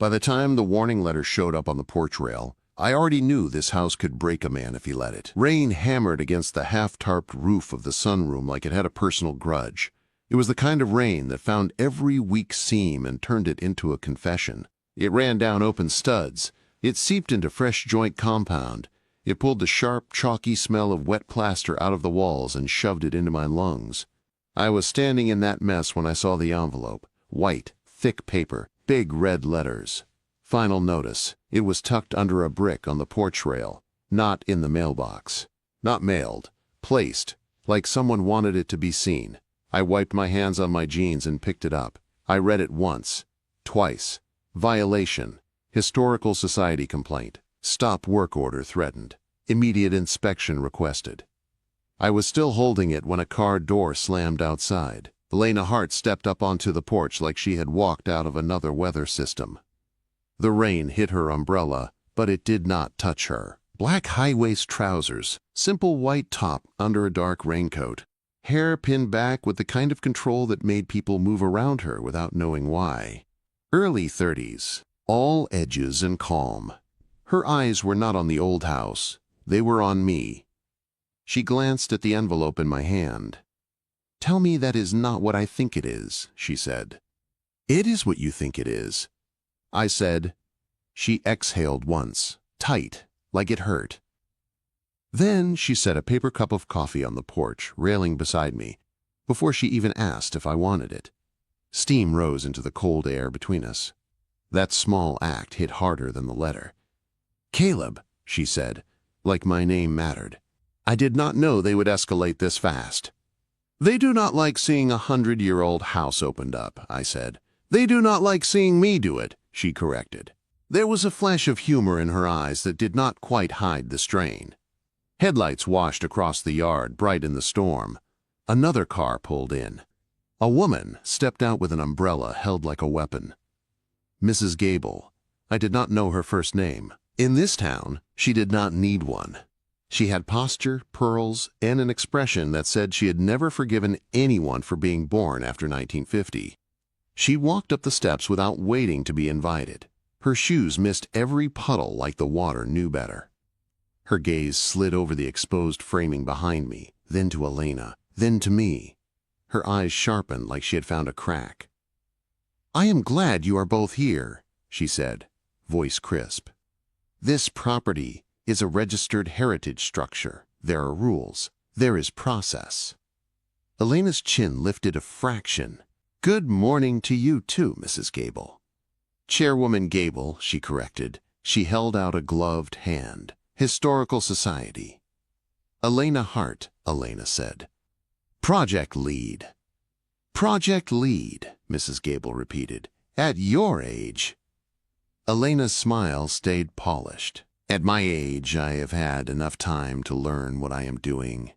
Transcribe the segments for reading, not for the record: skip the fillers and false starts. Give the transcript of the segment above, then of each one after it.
By the time the warning letter showed up on the porch rail, I already knew this house could break a man if he let it. Rain hammered against the half-tarped roof of the sunroom like it had a personal grudge. It was the kind of rain that found every weak seam and turned it into a confession. It ran down open studs. It seeped into fresh joint compound. It pulled the sharp, chalky smell of wet plaster out of the walls and shoved it into my lungs. I was standing in that mess when I saw the envelope. White, thick paper, big red letters. Final notice. It was tucked under a brick on the porch rail, not in the mailbox. Not mailed. Placed, like someone wanted it to be seen. I wiped my hands on my jeans and picked it up. I read it once. Twice. Violation. Historical Society complaint. Stop work order threatened. Immediate inspection requested. I was still holding it when a car door slammed outside. Elena Hart stepped up onto the porch like she had walked out of another weather system. The rain hit her umbrella, but it did not touch her. Black high-waist trousers, simple white top under a dark raincoat. Hair pinned back with the kind of control that made people move around her without knowing why. Early 30s, all edges and calm. Her eyes were not on the old house. They were on me. She glanced at the envelope in my hand. "Tell me that is not what I think it is," she said. "It is what you think it is," I said. She exhaled once, tight, like it hurt. Then she set a paper cup of coffee on the porch, railing beside me, before she even asked if I wanted it. Steam rose into the cold air between us. That small act hit harder than the letter. "Caleb," she said, like my name mattered. I did not know they would escalate this fast. "They do not like seeing a 100-year-old house opened up," I said. "They do not like seeing me do it," she corrected. There was a flash of humor in her eyes that did not quite hide the strain. Headlights washed across the yard, bright in the storm. Another car pulled in. A woman stepped out with an umbrella held like a weapon. Mrs. Gable. I did not know her first name. In this town, she did not need one. She had posture, pearls, and an expression that said she had never forgiven anyone for being born after 1950. She walked up the steps without waiting to be invited. Her shoes missed every puddle like the water knew better. Her gaze slid over the exposed framing behind me, then to Elena, then to me. Her eyes sharpened like she had found a crack. "I am glad you are both here," she said, voice crisp. "This property is a registered heritage structure. There are rules. There is process." Elena's chin lifted a fraction. "Good morning to you too, Mrs. Gable." "Chairwoman Gable," she corrected. She held out a gloved hand. "Historical Society." "Elena Hart," Elena said. "Project lead." "Project lead," Mrs. Gable repeated. "At your age." Elena's smile stayed polished. "At my age, I have had enough time to learn what I am doing."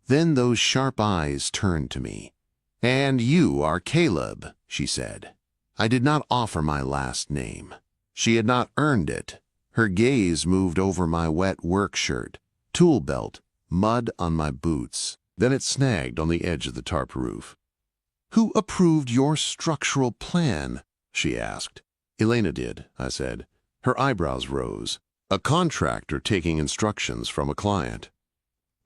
Then those sharp eyes turned to me. "And you are Caleb," she said. I did not offer my last name. She had not earned it. Her gaze moved over my wet work shirt, tool belt, mud on my boots. Then it snagged on the edge of the tarp roof. "Who approved your structural plan?" she asked. "Elena did," I said. Her eyebrows rose. "A contractor taking instructions from a client."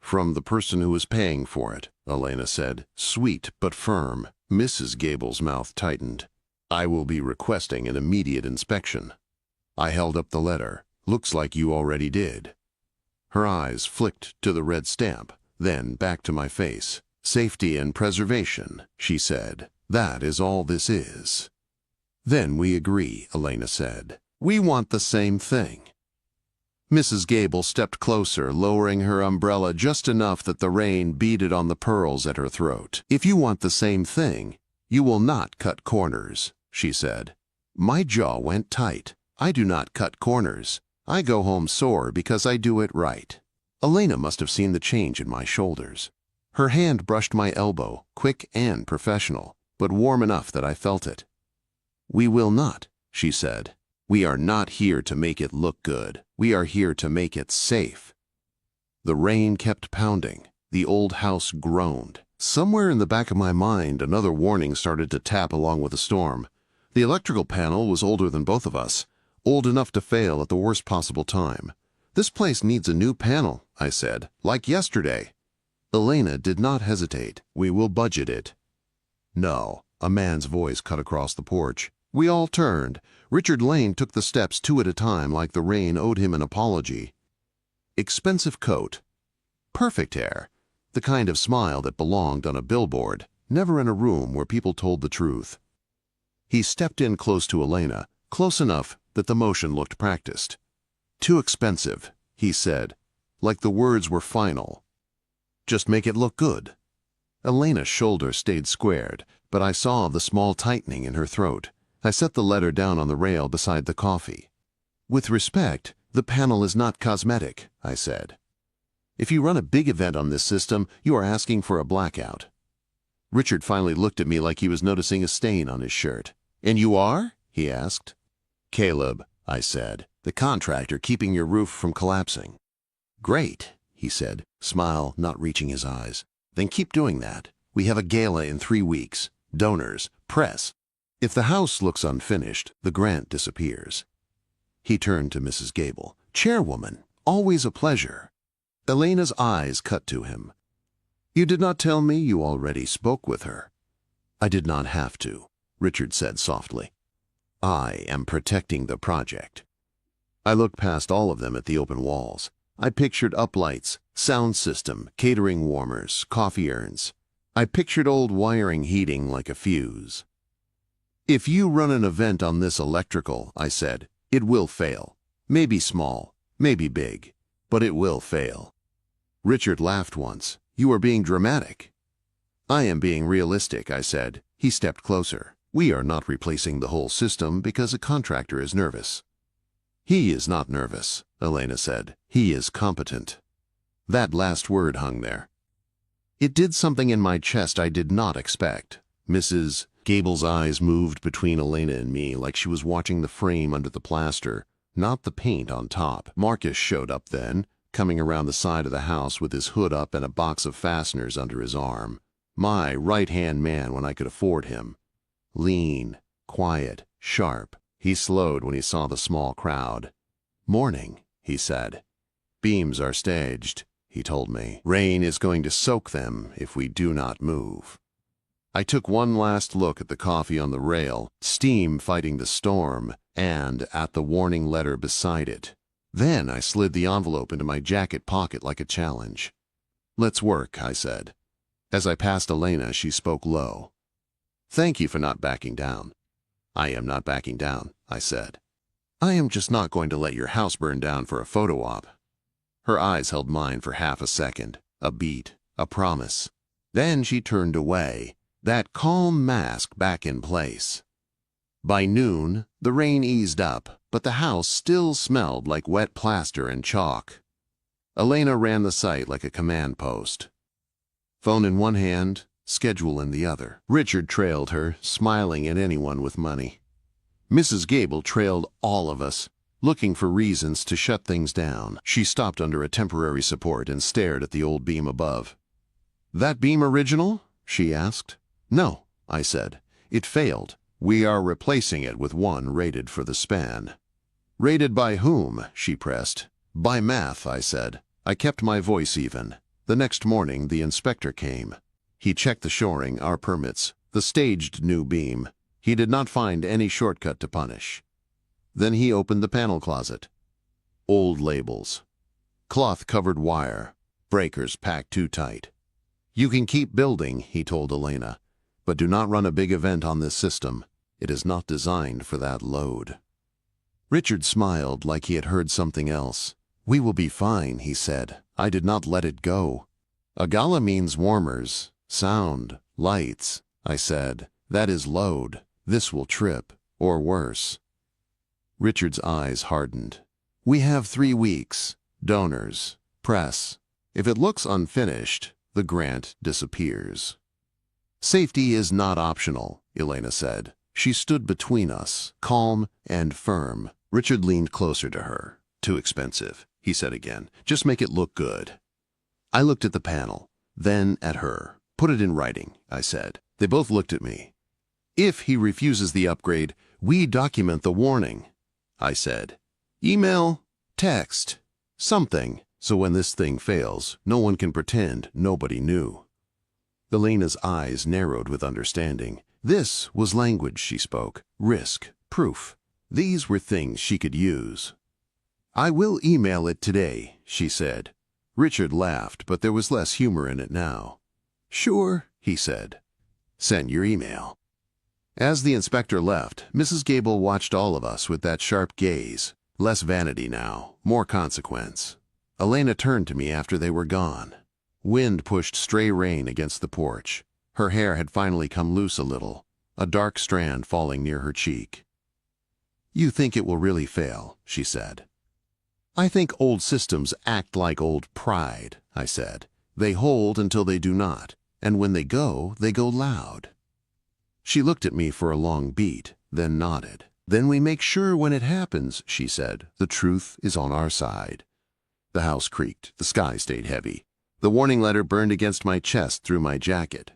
"From the person who was paying for it," Elena said, sweet but firm. Mrs. Gable's mouth tightened. "I will be requesting an immediate inspection." I held up the letter. "Looks like you already did." Her eyes flicked to the red stamp, then back to my face. "Safety and preservation," she said. "That is all this is." "Then we agree," Elena said. "We want the same thing." Mrs. Gable stepped closer, lowering her umbrella just enough that the rain beaded on the pearls at her throat. "If you want the same thing, you will not cut corners," she said. My jaw went tight. I do not cut corners. I go home sore because I do it right. Elena must have seen the change in my shoulders. Her hand brushed my elbow, quick and professional, but warm enough that I felt it. "We will not," she said. "We are not here to make it look good. We are here to make it safe." The rain kept pounding. The old house groaned. Somewhere in the back of my mind, another warning started to tap along with the storm. The electrical panel was older than both of us, old enough to fail at the worst possible time. "This place needs a new panel," I said, "like yesterday." Elena did not hesitate. "We will budget it." "No," a man's voice cut across the porch. We all turned. Richard Lane took the steps 2 at a time like the rain owed him an apology. Expensive coat. Perfect hair. The kind of smile that belonged on a billboard, never in a room where people told the truth. He stepped in close to Elena, close enough that the motion looked practiced. "Too expensive," he said, like the words were final. "Just make it look good." Elena's shoulder stayed squared, but I saw the small tightening in her throat. I set the letter down on the rail beside the coffee. "With respect, the panel is not cosmetic," I said. "If you run a big event on this system, you are asking for a blackout." Richard finally looked at me like he was noticing a stain on his shirt. "And you are?" he asked. "Caleb," I said, "the contractor keeping your roof from collapsing." "Great," he said, smile not reaching his eyes. "Then keep doing that. We have a gala in 3 weeks. Donors, press. If the house looks unfinished, the grant disappears." He turned to Mrs. Gable. "Chairwoman, always a pleasure." Elena's eyes cut to him. "You did not tell me you already spoke with her." "I did not have to," Richard said softly. "I am protecting the project." I looked past all of them at the open walls. I pictured uplights, sound system, catering warmers, coffee urns. I pictured old wiring heating like a fuse. "If you run an event on this electrical," I said, "it will fail. Maybe small, maybe big, but it will fail." Richard laughed once. "You are being dramatic." "I am being realistic," I said. He stepped closer. "We are not replacing the whole system because a contractor is nervous." "He is not nervous," Elena said. "He is competent." That last word hung there. It did something in my chest I did not expect. Mrs. Gable's eyes moved between Elena and me like she was watching the frame under the plaster, not the paint on top. Marcus showed up then, coming around the side of the house with his hood up and a box of fasteners under his arm. My right-hand man when I could afford him. Lean, quiet, sharp. He slowed when he saw the small crowd. "Morning," he said. "Beams are staged," he told me. "Rain is going to soak them if we do not move." I took one last look at the coffee on the rail, steam fighting the storm, and at the warning letter beside it. Then I slid the envelope into my jacket pocket like a challenge. "Let's work," I said. As I passed Elena, she spoke low. "Thank you for not backing down." "I am not backing down," I said. "I am just not going to let your house burn down for a photo op." Her eyes held mine for half a second, a beat, a promise. Then she turned away, that calm mask back in place. By noon, the rain eased up, but the house still smelled like wet plaster and chalk. Elena ran the site like a command post. Phone in one hand, schedule in the other. Richard trailed her, smiling at anyone with money. Mrs. Gable trailed all of us, looking for reasons to shut things down. She stopped under a temporary support and stared at the old beam above. "That beam original?" she asked. "No," I said. "It failed. We are replacing it with one rated for the span." "Rated by whom?" she pressed. "By math," I said. I kept my voice even. The next morning, the inspector came. He checked the shoring, our permits, the staged new beam. He did not find any shortcut to punish. Then he opened the panel closet. Old labels. Cloth-covered wire. Breakers packed too tight. "You can keep building," he told Elena, "but do not run a big event on this system. It is not designed for that load." Richard smiled like he had heard something else. "We will be fine," he said. I did not let it go. "A gala means warmers, sound, lights," I said. "That is load. This will trip, or worse." Richard's eyes hardened. "We have 3 weeks. Donors, press. If it looks unfinished, the grant disappears." "Safety is not optional," Elena said. She stood between us, calm and firm. Richard leaned closer to her. "Too expensive," he said again. "Just make it look good." I looked at the panel, then at her. "Put it in writing," I said. They both looked at me. "If he refuses the upgrade, We document the warning, I said. Email, text, something, so when this thing fails, no one can pretend nobody knew. Elena's eyes narrowed with understanding. This was language she spoke. Risk, proof. These were things she could use. I will email it today, she said. Richard laughed, but there was less humor in it now. Sure, he said. Send your email. As the inspector left, Mrs. Gable watched all of us with that sharp gaze. Less vanity now, more consequence. Elena turned to me after they were gone. Wind pushed stray rain against the porch. Her hair had finally come loose a little, a dark strand falling near her cheek. You think it will really fail, she said. I think old systems act like old pride, I said. They hold until they do not, and when they go loud. She looked at me for a long beat, then nodded. Then we make sure when it happens, she said, the truth is on our side. The house creaked. The sky stayed heavy. The warning letter burned against my chest through my jacket.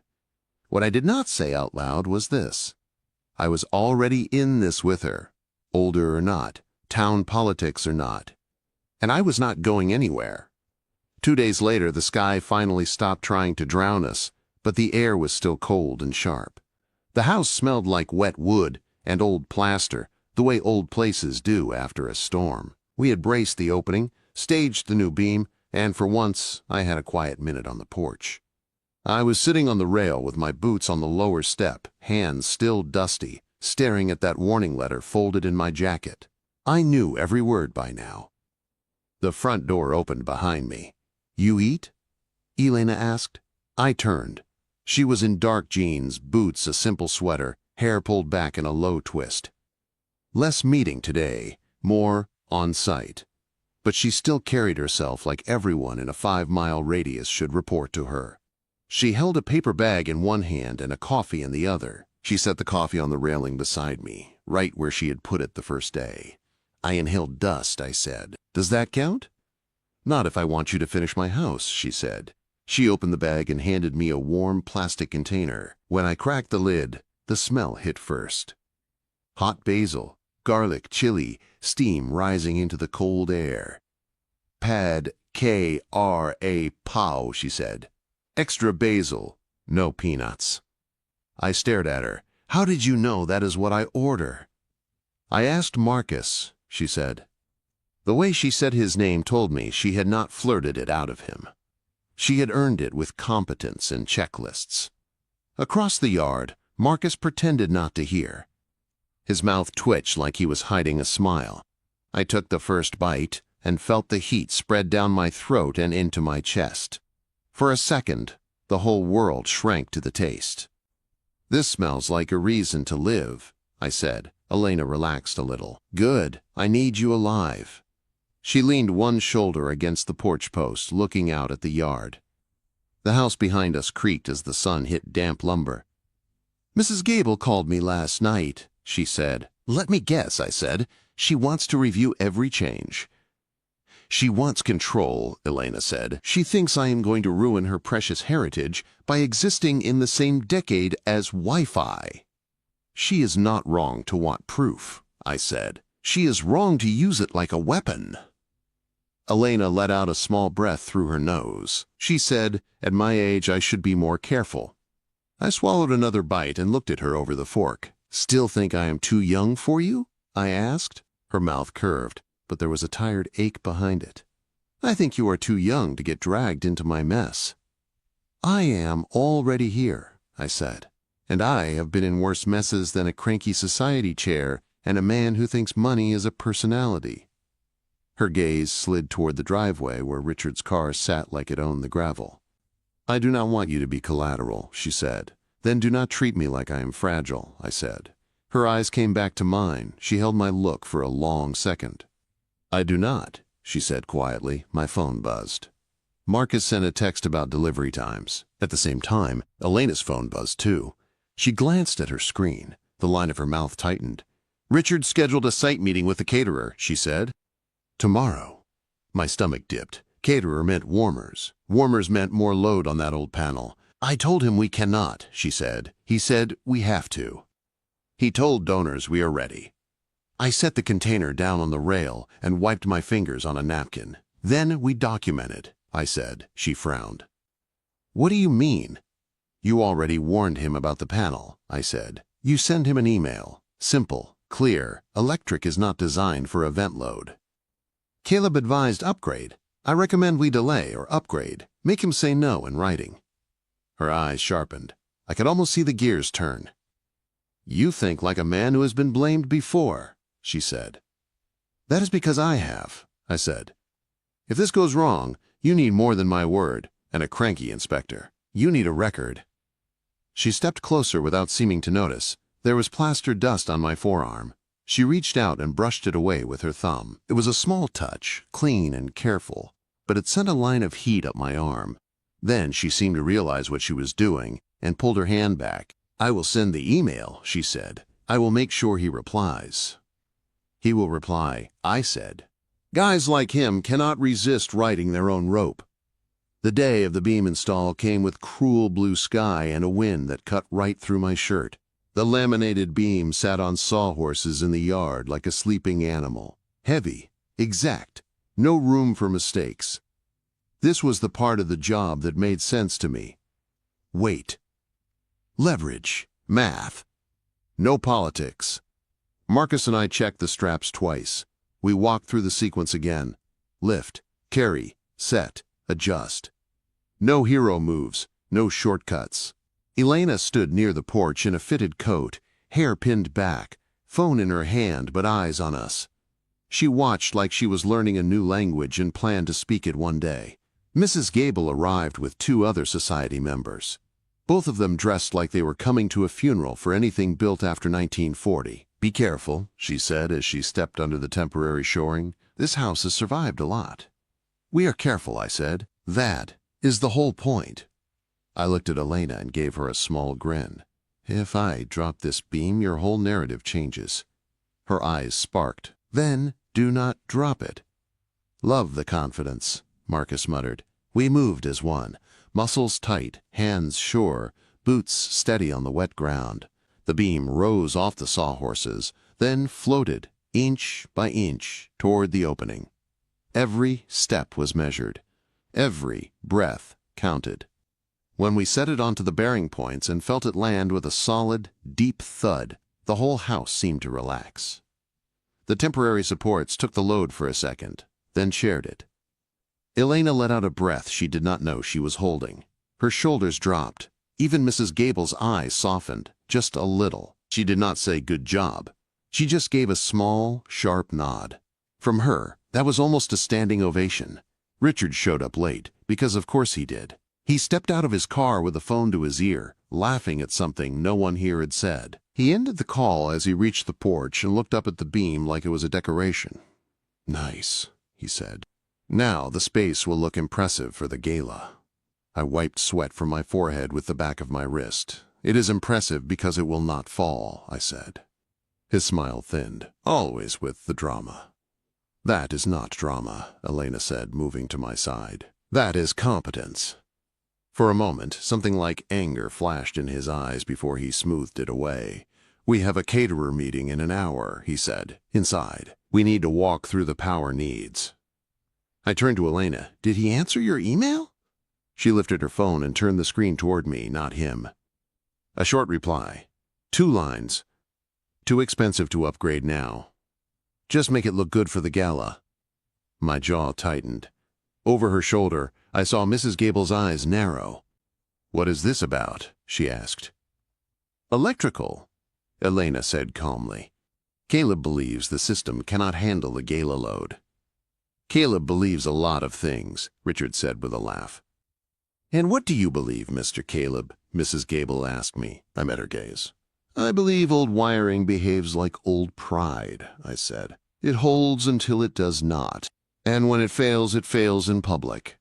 What I did not say out loud was this. I was already in this with her, older or not, town politics or not. And I was not going anywhere. 2 days later, the sky finally stopped trying to drown us, but the air was still cold and sharp. The house smelled like wet wood and old plaster, the way old places do after a storm. We had braced the opening, staged the new beam, and for once I had a quiet minute on the porch. I was sitting on the rail with my boots on the lower step, hands still dusty, staring at that warning letter folded in my jacket. I knew every word by now. The front door opened behind me. You eat? Elena asked. I turned. She was in dark jeans, boots, a simple sweater, hair pulled back in a low twist. Less meeting today, more on site. But she still carried herself like everyone in a 5-mile radius should report to her. She held a paper bag in one hand and a coffee in the other. She set the coffee on the railing beside me, right where she had put it the first day. I inhaled dust, I said. Does that count? Not if I want you to finish my house, she said. She opened the bag and handed me a warm plastic container. When I cracked the lid, the smell hit first. Hot basil, garlic, chili, steam rising into the cold air. Pad K-R-A pow, she said. Extra basil, no peanuts. I stared at her. How did you know that is what I order? I asked Marcus, she said. The way she said his name told me she had not flirted it out of him. She had earned it with competence and checklists. Across the yard, Marcus pretended not to hear. His mouth twitched like he was hiding a smile. I took the first bite and felt the heat spread down my throat and into my chest. For a second, the whole world shrank to the taste. This smells like a reason to live, I said. Elena relaxed a little. Good, I need you alive. She leaned one shoulder against the porch post, looking out at the yard. The house behind us creaked as the sun hit damp lumber. Mrs. Gable called me last night, she said. Let me guess, I said. She wants to review every change. She wants control, Elena said. She thinks I am going to ruin her precious heritage by existing in the same decade as Wi-Fi. She is not wrong to want proof, I said. She is wrong to use it like a weapon. Elena let out a small breath through her nose. She said, at my age I should be more careful. I swallowed another bite and looked at her over the fork. Still think I am too young for you? I asked. Her mouth curved, but there was a tired ache behind it. I think you are too young to get dragged into my mess. I am already here, I said, and I have been in worse messes than a cranky society chair and a man who thinks money is a personality. Her gaze slid toward the driveway where Richard's car sat like it owned the gravel. I do not want you to be collateral, she said. Then do not treat me like I am fragile, I said. Her eyes came back to mine. She held my look for a long second. I do not, she said quietly. My phone buzzed. Marcus sent a text about delivery times. At the same time, Elena's phone buzzed too. She glanced at her screen. The line of her mouth tightened. Richard scheduled a site meeting with the caterer, she said. Tomorrow. My stomach dipped. Caterer meant warmers. Warmers meant more load on that old panel. I told him we cannot, she said. He said we have to. He told donors we are ready. I set the container down on the rail and wiped my fingers on a napkin. Then we documented, I said. She frowned. What do you mean? You already warned him about the panel, I said. You send him an email. Simple, clear. Electric is not designed for event load. Caleb advised upgrade. I recommend we delay or upgrade. Make him say no in writing. Her eyes sharpened. I could almost see the gears turn. You think like a man who has been blamed before, she said. That is because I have, I said. If this goes wrong, you need more than my word and a cranky inspector. You need a record. She stepped closer without seeming to notice. There was plastered dust on my forearm. She reached out and brushed it away with her thumb. It was a small touch, clean and careful, but it sent a line of heat up my arm. Then she seemed to realize what she was doing and pulled her hand back. I will send the email, she said. I will make sure he replies. He will reply, I said. Guys like him cannot resist riding their own rope. The day of the beam install came with cruel blue sky and a wind that cut right through my shirt. The laminated beam sat on sawhorses in the yard like a sleeping animal. Heavy, exact, no room for mistakes. This was the part of the job that made sense to me. Weight. Leverage. Math. No politics. Marcus and I checked the straps twice. We walked through the sequence again. Lift, carry, set, adjust. No hero moves, no shortcuts. Elena stood near the porch in a fitted coat, hair pinned back, phone in her hand but eyes on us. She watched like she was learning a new language and planned to speak it one day. Mrs. Gable arrived with 2 other society members. Both of them dressed like they were coming to a funeral for anything built after 1940. Be careful, she said as she stepped under the temporary shoring. This house has survived a lot. We are careful, I said. That is the whole point. I looked at Elena and gave her a small grin. If I drop this beam, your whole narrative changes. Her eyes sparked. Then do not drop it. Love the confidence, Marcus muttered. We moved as one, muscles tight, hands sure, boots steady on the wet ground. The beam rose off the sawhorses, then floated, inch by inch, toward the opening. Every step was measured. Every breath counted. When we set it onto the bearing points and felt it land with a solid, deep thud, the whole house seemed to relax. The temporary supports took the load for a second, then shared it. Elena let out a breath she did not know she was holding. Her shoulders dropped. Even Mrs. Gable's eyes softened, just a little. She did not say good job. She just gave a small, sharp nod. From her, that was almost a standing ovation. Richard showed up late, because of course he did. He stepped out of his car with the phone to his ear, laughing at something no one here had said. He ended the call as he reached the porch and looked up at the beam like it was a decoration. Nice, he said. Now the space will look impressive for the gala. I wiped sweat from my forehead with the back of my wrist. It is impressive because it will not fall, I said. His smile thinned, always with the drama. That is not drama, Elena said, moving to my side. That is competence. For a moment, something like anger flashed in his eyes before he smoothed it away. We have a caterer meeting in an hour, he said. Inside. We need to walk through the power needs. I turned to Elena. Did he answer your email? She lifted her phone and turned the screen toward me, not him. A short reply. 2 lines. Too expensive to upgrade now. Just make it look good for the gala. My jaw tightened. Over her shoulder, I saw Mrs. Gable's eyes narrow. What is this about? She asked. Electrical, Elena said calmly. Caleb believes the system cannot handle the gala load. Caleb believes a lot of things, Richard said with a laugh. And what do you believe, Mr. Caleb? Mrs. Gable asked me. I met her gaze. I believe old wiring behaves like old pride, I said. It holds until it does not. And when it fails in public.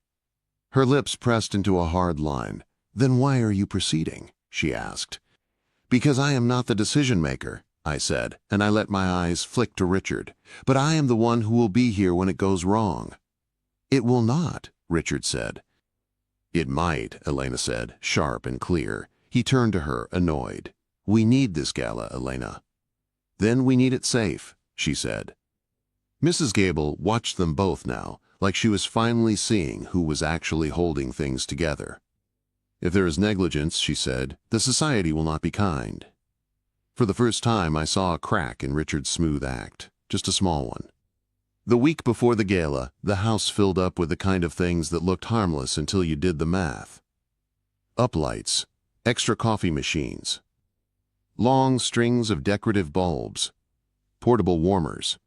Her lips pressed into a hard line. Then why are you proceeding? She asked. Because I am not the decision maker, I said, and I let my eyes flick to Richard. But I am the one who will be here when it goes wrong. It will not, Richard said. It might, Elena said, sharp and clear. He turned to her, annoyed. We need this gala, Elena. Then we need it safe, she said. Mrs. Gable watched them both now, like she was finally seeing who was actually holding things together. If there is negligence, she said, the society will not be kind. For the first time, I saw a crack in Richard's smooth act, just a small one. The week before the gala, the house filled up with the kind of things that looked harmless until you did the math. Uplights, extra coffee machines, long strings of decorative bulbs, portable warmers,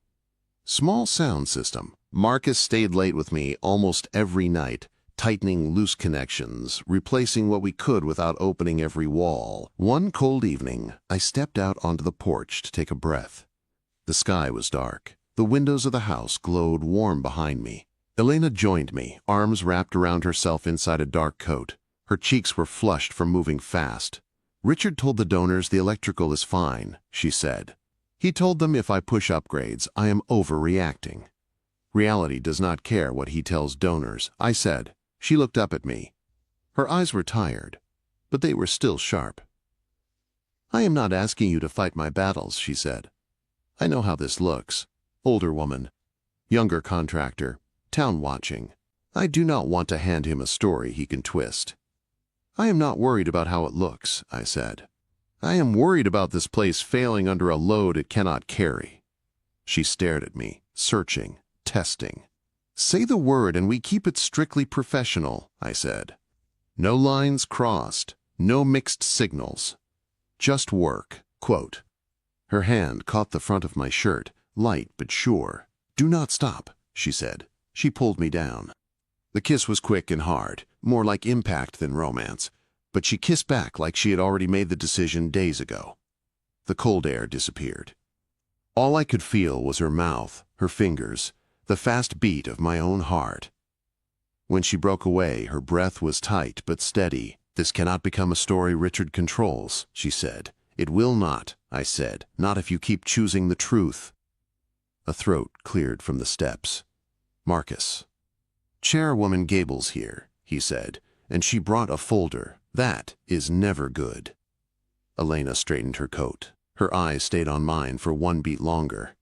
small sound system. Marcus stayed late with me almost every night, tightening loose connections, replacing what we could without opening every wall. One cold evening, I stepped out onto the porch to take a breath. The sky was dark. The windows of the house glowed warm behind me. Elena joined me, arms wrapped around herself inside a dark coat. Her cheeks were flushed from moving fast. Richard told the donors the electrical is fine, she said. He told them if I push upgrades, I am overreacting. Reality does not care what he tells donors, I said. She looked up at me. Her eyes were tired, but they were still sharp. I am not asking you to fight my battles, she said. I know how this looks. Older woman, younger contractor, town watching. I do not want to hand him a story he can twist. I am not worried about how it looks, I said. I am worried about this place failing under a load it cannot carry. She stared at me, searching, testing. Say the word and we keep it strictly professional, I said. No lines crossed, no mixed signals. Just work. Quote. Her hand caught the front of my shirt, light but sure. Do not stop, she said. She pulled me down. The kiss was quick and hard, more like impact than romance, but she kissed back like she had already made the decision days ago. The cold air disappeared. All I could feel was her mouth, her fingers, the fast beat of my own heart. When she broke away, her breath was tight but steady. This cannot become a story Richard controls, she said. It will not, I said, not if you keep choosing the truth. A throat cleared from the steps. Marcus. Chairwoman Gable's here, he said, and she brought a folder. That is never good. Elena straightened her coat. Her eyes stayed on mine for one beat longer.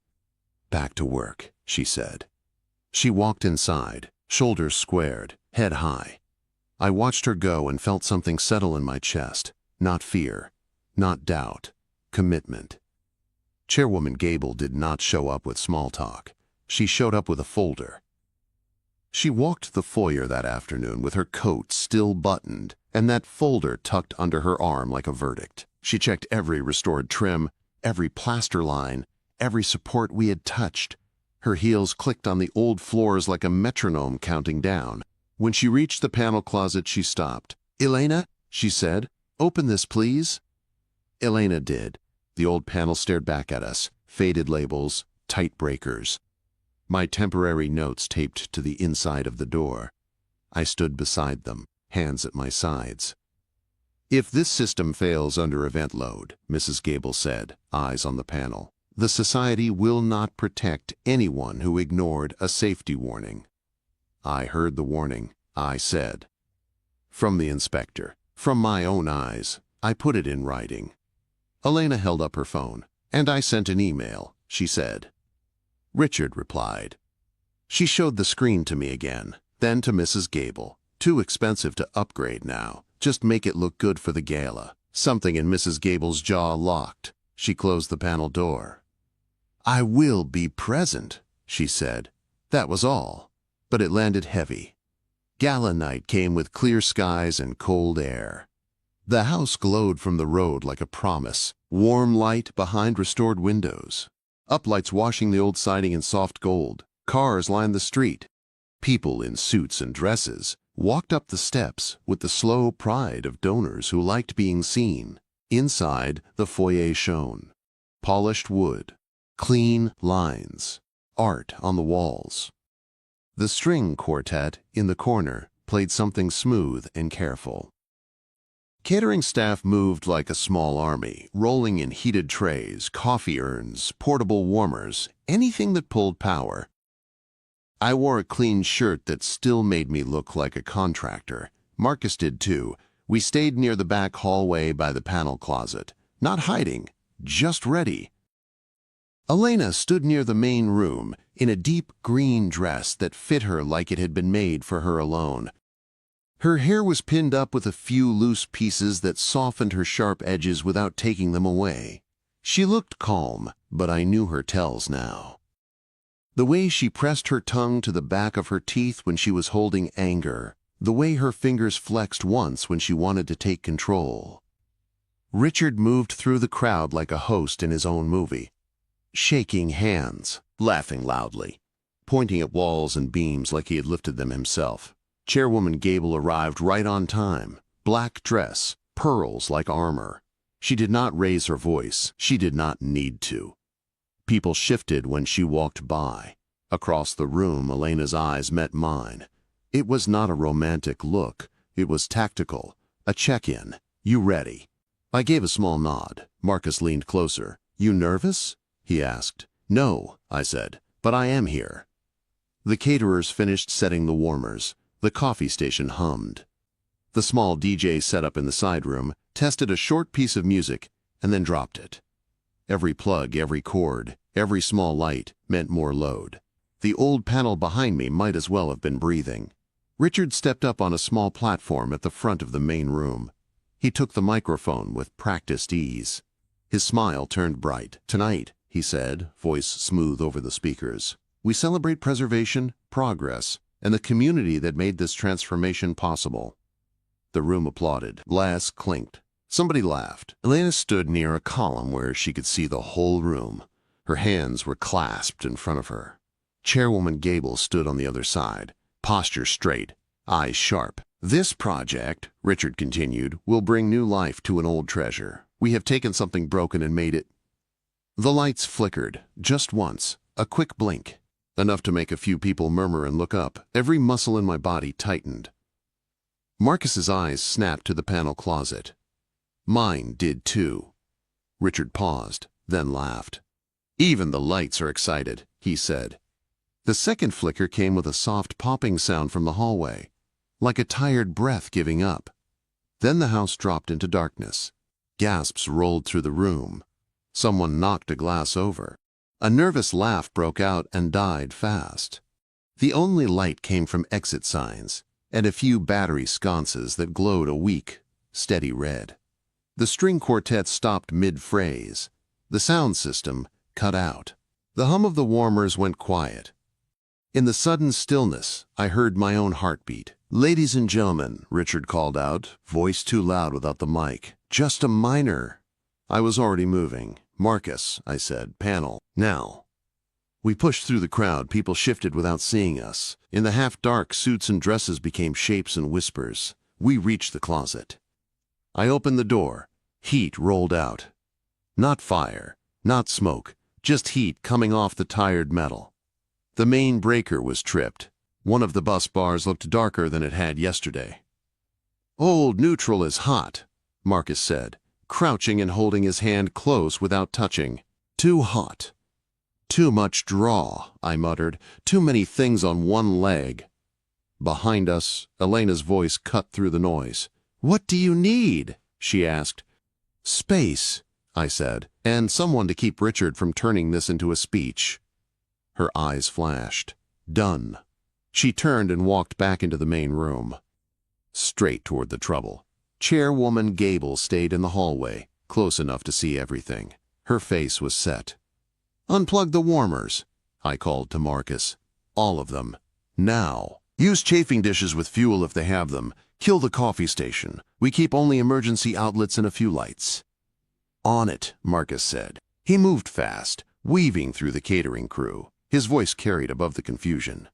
Back to work, she said. She walked inside, shoulders squared, head high. I watched her go and felt something settle in my chest. Not fear, not doubt, commitment. Chairwoman Gable did not show up with small talk. She showed up with a folder. She walked the foyer that afternoon with her coat still buttoned and that folder tucked under her arm like a verdict. She checked every restored trim, every plaster line, every support we had touched. Her heels clicked on the old floors like a metronome counting down. When she reached the panel closet, she stopped. Elena, she said, open this, please. Elena did. The old panel stared back at us, faded labels, tight breakers. My temporary notes taped to the inside of the door. I stood beside them, hands at my sides. If this system fails under event load, Mrs. Gable said, eyes on the panel, the society will not protect anyone who ignored a safety warning. I heard the warning, I said. From the inspector, from my own eyes, I put it in writing. Elena held up her phone, and I sent an email, she said. Richard replied. She showed the screen to me again, then to Mrs. Gable. Too expensive to upgrade now. Just make it look good for the gala. Something in Mrs. Gable's jaw locked. She closed the panel door. I will be present, she said. That was all. But it landed heavy. Gala night came with clear skies and cold air. The house glowed from the road like a promise. Warm light behind restored windows. Uplights washing the old siding in soft gold. Cars lined the street. People in suits and dresses walked up the steps with the slow pride of donors who liked being seen. Inside, the foyer shone. Polished wood, clean lines, art on the walls. The string quartet in the corner played something smooth and careful. Catering staff moved like a small army, rolling in heated trays, coffee urns, portable warmers, anything that pulled power. I wore a clean shirt that still made me look like a contractor. Marcus did too. We stayed near the back hallway by the panel closet. Not hiding, just ready. Elena stood near the main room in a deep green dress that fit her like it had been made for her alone. Her hair was pinned up with a few loose pieces that softened her sharp edges without taking them away. She looked calm, but I knew her tells now. The way she pressed her tongue to the back of her teeth when she was holding anger, the way her fingers flexed once when she wanted to take control. Richard moved through the crowd like a host in his own movie, shaking hands, laughing loudly, pointing at walls and beams like he had lifted them himself. Chairwoman Gable arrived right on time, black dress, pearls like armor. She did not raise her voice. She did not need to. People shifted when she walked by. Across the room, Elena's eyes met mine. It was not a romantic look. It was tactical, a check-in. You ready? I gave a small nod. Marcus leaned closer. You nervous? He asked. No, I said, but I am here. The caterers finished setting the warmers. The coffee station hummed. The small DJ set up in the side room tested a short piece of music and then dropped it. Every plug, every cord, every small light meant more load. The old panel behind me might as well have been breathing. Richard stepped up on a small platform at the front of the main room. He took the microphone with practiced ease. His smile turned bright. Tonight, he said, voice smooth over the speakers, we celebrate preservation, progress, and the community that made this transformation possible. The room applauded. Glass clinked. Somebody laughed. Elena stood near a column where she could see the whole room. Her hands were clasped in front of her. Chairwoman Gable stood on the other side, posture straight, eyes sharp. This project, Richard continued, will bring new life to an old treasure. We have taken something broken and made it. The lights flickered, just once, a quick blink. Enough to make a few people murmur and look up. Every muscle in my body tightened. Marcus's eyes snapped to the panel closet. Mine did too. Richard paused, then laughed. Even the lights are excited, he said. The second flicker came with a soft popping sound from the hallway, like a tired breath giving up. Then the house dropped into darkness. Gasps rolled through the room. Someone knocked a glass over. A nervous laugh broke out and died fast. The only light came from exit signs and a few battery sconces that glowed a weak, steady red. The string quartet stopped mid-phrase. The sound system cut out. The hum of the warmers went quiet. In the sudden stillness, I heard my own heartbeat. Ladies and gentlemen, Richard called out, voice too loud without the mic. Just a minor. I was already moving. Marcus, I said, panel, now. We pushed through the crowd. People shifted without seeing us. In the half-dark, suits and dresses became shapes and whispers. We reached the closet. I opened the door. Heat rolled out. Not fire, not smoke, just heat coming off the tired metal. The main breaker was tripped. One of the bus bars looked darker than it had yesterday. Old neutral is hot, Marcus said, crouching and holding his hand close without touching. Too hot. Too much draw, I muttered. Too many things on one leg. Behind us, Elena's voice cut through the noise. What do you need? She asked. Space, I said, and someone to keep Richard from turning this into a speech. Her eyes flashed. Done. She turned and walked back into the main room. Straight toward the trouble. Chairwoman Gable stayed in the hallway, close enough to see everything. Her face was set. Unplug the warmers, I called to Marcus. All of them. Now. Use chafing dishes with fuel if they have them. Kill the coffee station. We keep only emergency outlets and a few lights. On it, Marcus said. He moved fast, weaving through the catering crew. His voice carried above the confusion.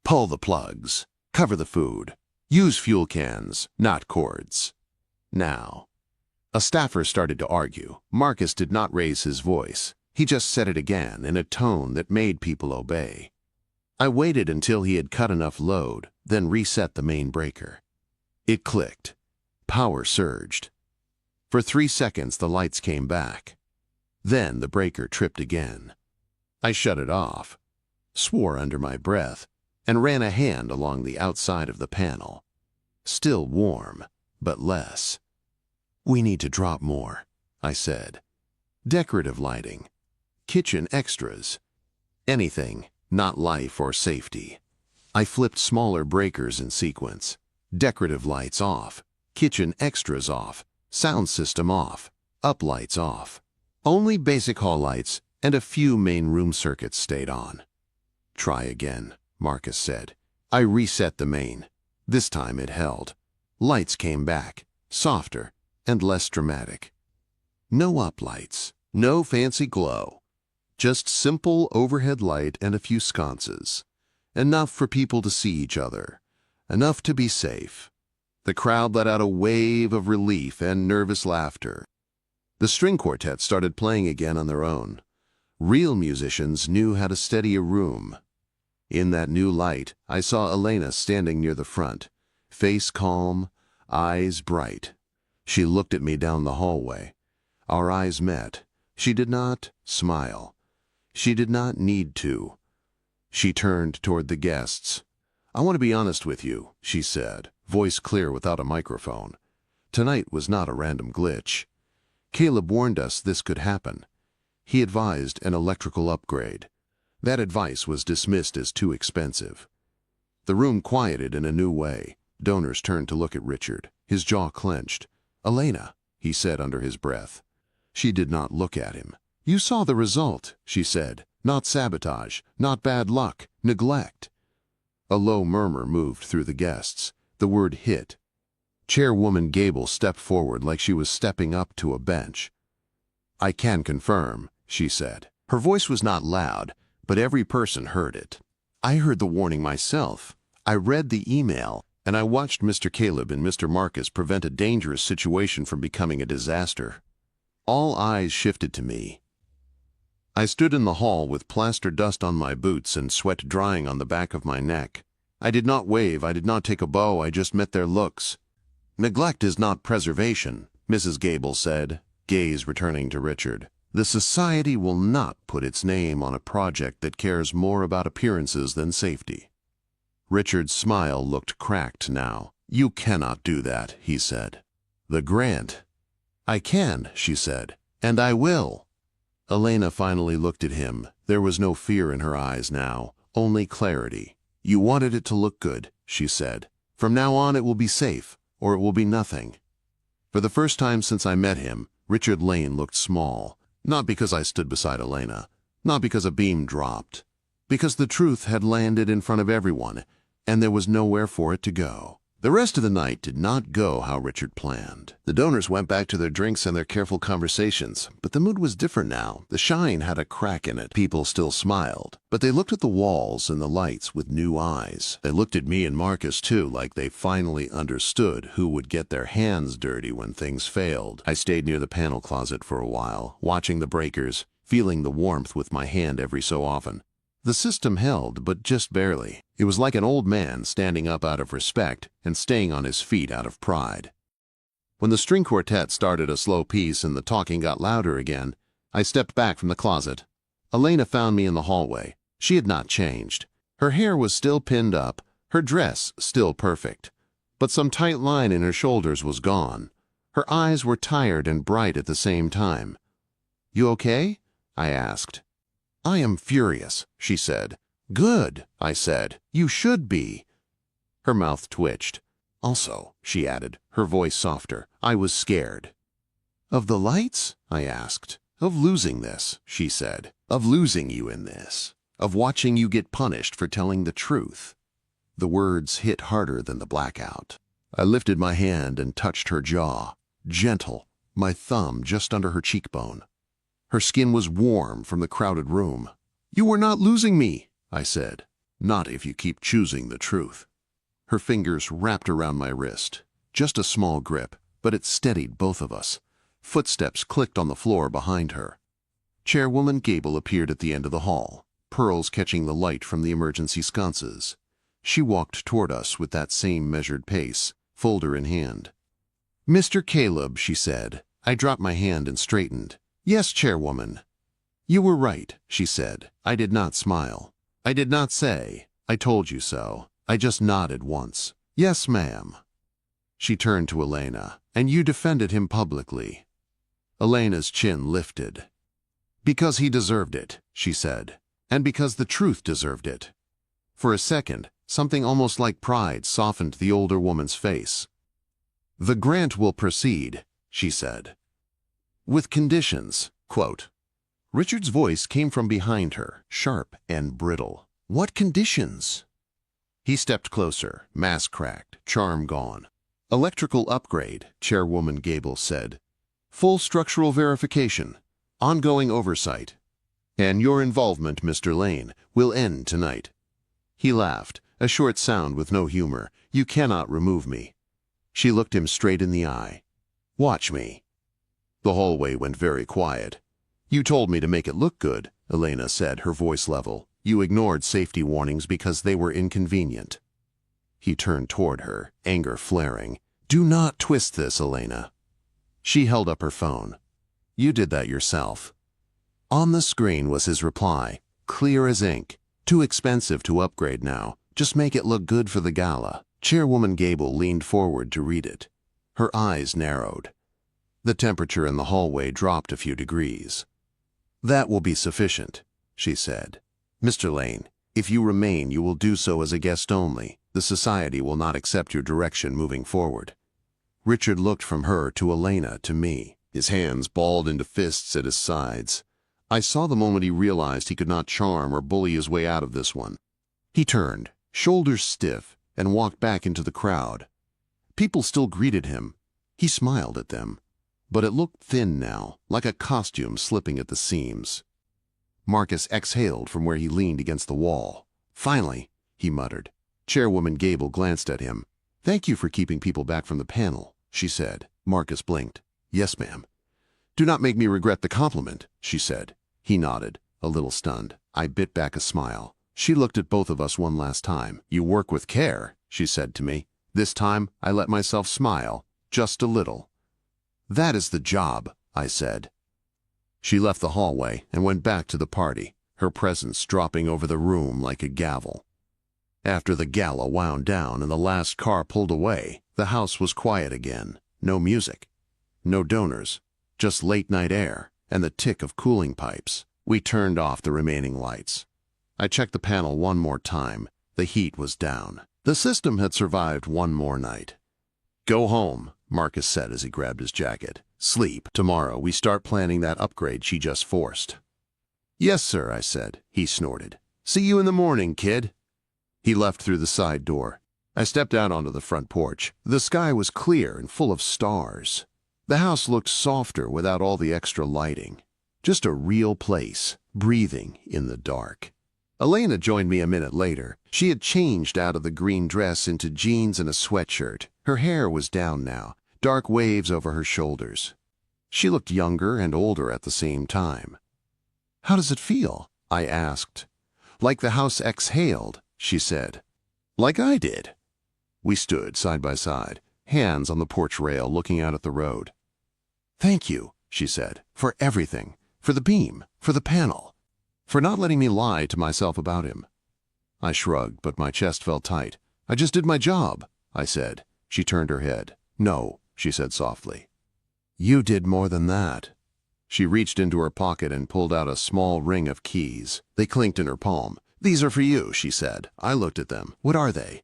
Pull the plugs. Cover the food. Use fuel cans, not cords. Now. A staffer started to argue. Marcus did not raise his voice. He just said it again in a tone that made people obey. I waited until he had cut enough load, then reset the main breaker. It clicked. Power surged. For 3 seconds, the lights came back. Then the breaker tripped again. I shut it off, swore under my breath, and ran a hand along the outside of the panel. Still warm, but less. We need to drop more, I said. Decorative lighting. kitchen extras. Anything, not life or safety. I flipped smaller breakers in sequence. Decorative lights off, kitchen extras off, sound system off, up lights off. Only basic hall lights and a few main room circuits stayed on. Try again, Marcus said. I reset the main. This time it held. Lights came back, softer and less dramatic. No up lights, no fancy glow. Just simple overhead light and a few sconces. Enough for people to see each other. Enough to be safe. The crowd let out a wave of relief and nervous laughter. The string quartet started playing again on their own. Real musicians knew how to steady a room. In that new light, I saw Elena standing near the front, face calm, eyes bright. She looked at me down the hallway. Our eyes met. She did not smile. She did not need to. She turned toward the guests. "I want to be honest with you," she said, voice clear without a microphone. "Tonight was not a random glitch. Caleb warned us this could happen. He advised an electrical upgrade. That advice was dismissed as too expensive." The room quieted in a new way. Donors turned to look at Richard. His jaw clenched. "Elena," he said under his breath. She did not look at him. "You saw the result," she said. "Not sabotage, not bad luck, neglect." A low murmur moved through the guests. The word hit. Chairwoman Gable stepped forward like she was stepping up to a bench. "I can confirm," she said. Her voice was not loud, but every person heard it. "I heard the warning myself. I read the email, and I watched Mr. Caleb and Mr. Marcus prevent a dangerous situation from becoming a disaster." All eyes shifted to me. I stood in the hall with plaster dust on my boots and sweat drying on the back of my neck. I did not wave, I did not take a bow, I just met their looks. "Neglect is not preservation," Mrs. Gable said, gaze returning to Richard. "The society will not put its name on a project that cares more about appearances than safety." Richard's smile looked cracked now. "You cannot do that," he said. "The grant." "I can," she said, "and I will." Elena finally looked at him. There was no fear in her eyes now, only clarity. "You wanted it to look good," she said. "From now on it will be safe, or it will be nothing." For the first time since I met him, Richard Lane looked small. Not because I stood beside Elena, not because a beam dropped, because the truth had landed in front of everyone, and there was nowhere for it to go. The rest of the night did not go how Richard planned. The donors went back to their drinks and their careful conversations, but the mood was different now. The shine had a crack in it. People still smiled, but they looked at the walls and the lights with new eyes. They looked at me and Marcus too, like they finally understood who would get their hands dirty when things failed. I stayed near the panel closet for a while, watching the breakers, feeling the warmth with my hand every so often. The system held, but just barely. It was like an old man standing up out of respect and staying on his feet out of pride. When the string quartet started a slow piece and the talking got louder again, I stepped back from the closet. Elena found me in the hallway. She had not changed. Her hair was still pinned up, her dress still perfect, but some tight line in her shoulders was gone. Her eyes were tired and bright at the same time. "You okay?" I asked. "I am furious," she said. "Good," I said. "You should be." Her mouth twitched. "Also," she added, her voice softer, "I was scared." "Of the lights?" I asked. "Of losing this," she said. "Of losing you in this. Of watching you get punished for telling the truth." The words hit harder than the blackout. I lifted my hand and touched her jaw, gentle, my thumb just under her cheekbone. Her skin was warm from the crowded room. "You are not losing me," I said. "Not if you keep choosing the truth." Her fingers wrapped around my wrist. Just a small grip, but it steadied both of us. Footsteps clicked on the floor behind her. Chairwoman Gable appeared at the end of the hall, pearls catching the light from the emergency sconces. She walked toward us with that same measured pace, folder in hand. "Mr. Caleb," she said. I dropped my hand and straightened. "Yes, Chairwoman." "You were right," she said. I did not smile. I did not say, "I told you so." I just nodded once. "Yes, ma'am." She turned to Elena. "And you defended him publicly." Elena's chin lifted. Because he deserved it, she said, and because the truth deserved it. For a second, something almost like pride softened the older woman's face. The grant will proceed, she said. With conditions, quote. Richard's voice came from behind her, sharp and brittle. What conditions? He stepped closer, mask cracked, charm gone. Electrical upgrade, Chairwoman Gable said. Full structural verification, ongoing oversight. And your involvement, Mr. Lane, will end tonight. He laughed, a short sound with no humor. You cannot remove me. She looked him straight in the eye. Watch me. The hallway went very quiet. You told me to make it look good, Elena said, her voice level. You ignored safety warnings because they were inconvenient. He turned toward her, anger flaring. Do not twist this, Elena. She held up her phone. You did that yourself. On the screen was his reply, clear as ink. Too expensive to upgrade now. Just make it look good for the gala. Chairwoman Gable leaned forward to read it. Her eyes narrowed. The temperature in the hallway dropped a few degrees. That will be sufficient, she said. Mr. Lane, if you remain, you will do so as a guest only. The society will not accept your direction moving forward. Richard looked from her to Elena to me, his hands balled into fists at his sides. I saw the moment he realized he could not charm or bully his way out of this one. He turned, shoulders stiff, and walked back into the crowd. People still greeted him. He smiled at them, but it looked thin now, like a costume slipping at the seams. Marcus exhaled from where he leaned against the wall. Finally, he muttered. Chairwoman Gable glanced at him. Thank you for keeping people back from the panel, she said. Marcus blinked. Yes, ma'am. Do not make me regret the compliment, she said. He nodded, a little stunned. I bit back a smile. She looked at both of us one last time. You work with care, she said to me. This time, I let myself smile, just a little. That is the job, I said. She left the hallway and went back to the party, her presence dropping over the room like a gavel. After the gala wound down and the last car pulled away, the house was quiet again. No music, no donors, just late-night air and the tick of cooling pipes. We turned off the remaining lights. I checked the panel one more time. The heat was down. The system had survived one more night. Go home, Marcus said as he grabbed his jacket. Sleep. Tomorrow we start planning that upgrade she just forced. Yes, sir, I said. He snorted. See you in the morning, kid. He left through the side door. I stepped out onto the front porch. The sky was clear and full of stars. The house looked softer without all the extra lighting. Just a real place, breathing in the dark. Elena joined me a minute later. She had changed out of the green dress into jeans and a sweatshirt. Her hair was down now, dark waves over her shoulders. She looked younger and older at the same time. How does it feel? I asked. Like the house exhaled, she said. Like I did. We stood side by side, hands on the porch rail looking out at the road. Thank you, she said, for everything, for the beam, for the panel, for not letting me lie to myself about him. I shrugged, but my chest felt tight. I just did my job, I said. She turned her head. No, she said softly. You did more than that. She reached into her pocket and pulled out a small ring of keys. They clinked in her palm. These are for you, she said. I looked at them. What are they?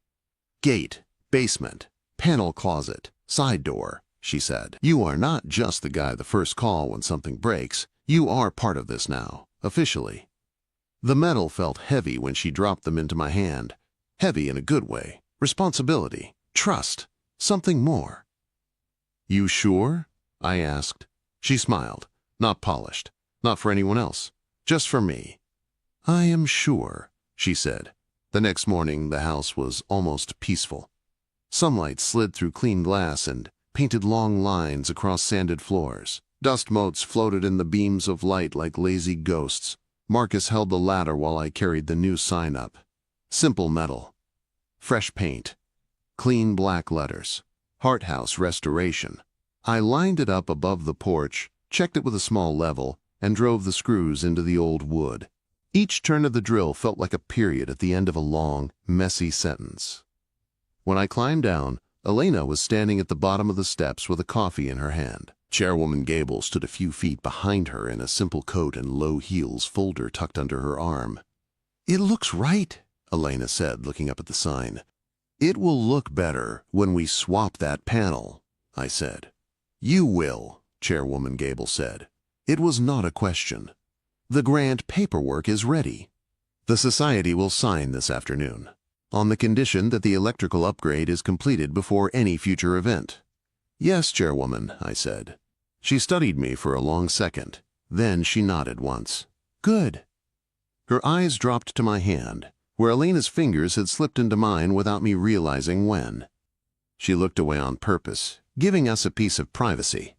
Gate, basement, panel closet, side door, she said. You are not just the guy the first call when something breaks. You are part of this now, officially. The metal felt heavy when she dropped them into my hand. Heavy in a good way. Responsibility. Trust. Something more. You sure? I asked. She smiled. Not polished. Not for anyone else. Just for me. I am sure, she said. The next morning, the house was almost peaceful. Sunlight slid through clean glass and painted long lines across sanded floors. Dust motes floated in the beams of light like lazy ghosts. Marcus held the ladder while I carried the new sign up. Simple metal. Fresh paint. Clean black letters. Heart House Restoration. I lined it up above the porch, checked it with a small level, and drove the screws into the old wood. Each turn of the drill felt like a period at the end of a long, messy sentence. When I climbed down, Elena was standing at the bottom of the steps with a coffee in her hand. Chairwoman Gable stood a few feet behind her in a simple coat and low heels, folder tucked under her arm. "It looks right," Elena said, looking up at the sign. "It will look better when we swap that panel," I said. "You will," Chairwoman Gable said. It was not a question. "The grant paperwork is ready. The society will sign this afternoon, on the condition that the electrical upgrade is completed before any future event." "Yes, Chairwoman," I said. She studied me for a long second. Then she nodded once. "Good." Her eyes dropped to my hand, where Elena's fingers had slipped into mine without me realizing when. She looked away on purpose, giving us a piece of privacy.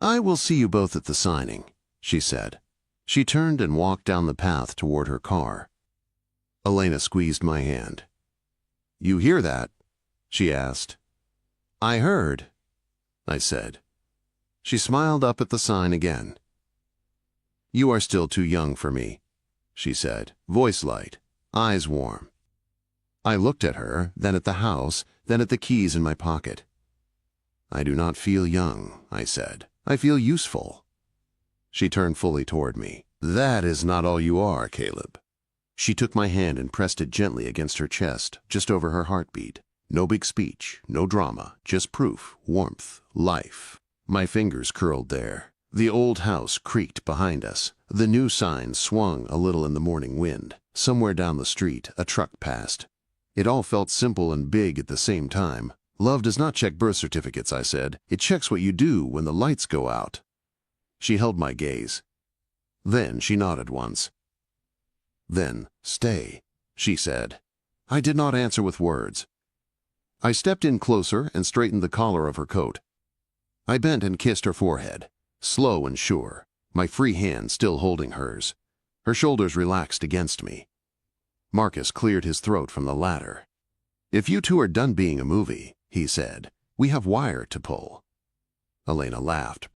"I will see you both at the signing," she said. She turned and walked down the path toward her car. Elena squeezed my hand. "You hear that?" she asked. "I heard," I said. She smiled up at the sign again. "You are still too young for me," she said, voice light, eyes warm. I looked at her, then at the house, then at the keys in my pocket. "I do not feel young," I said. "I feel useful." She turned fully toward me. "That is not all you are, Caleb." She took my hand and pressed it gently against her chest, just over her heartbeat. No big speech, no drama, just proof, warmth, life. My fingers curled there. The old house creaked behind us. The new sign swung a little in the morning wind. Somewhere down the street, a truck passed. It all felt simple and big at the same time. "Love does not check birth certificates," I said. "It checks what you do when the lights go out." She held my gaze. Then she nodded once. Then, "Stay," she said. I did not answer with words. I stepped in closer and straightened the collar of her coat. I bent and kissed her forehead, slow and sure, my free hand still holding hers. Her shoulders relaxed against me. Marcus cleared his throat from the ladder. "If you two are done being a movie," he said, "we have wire to pull." Elena laughed.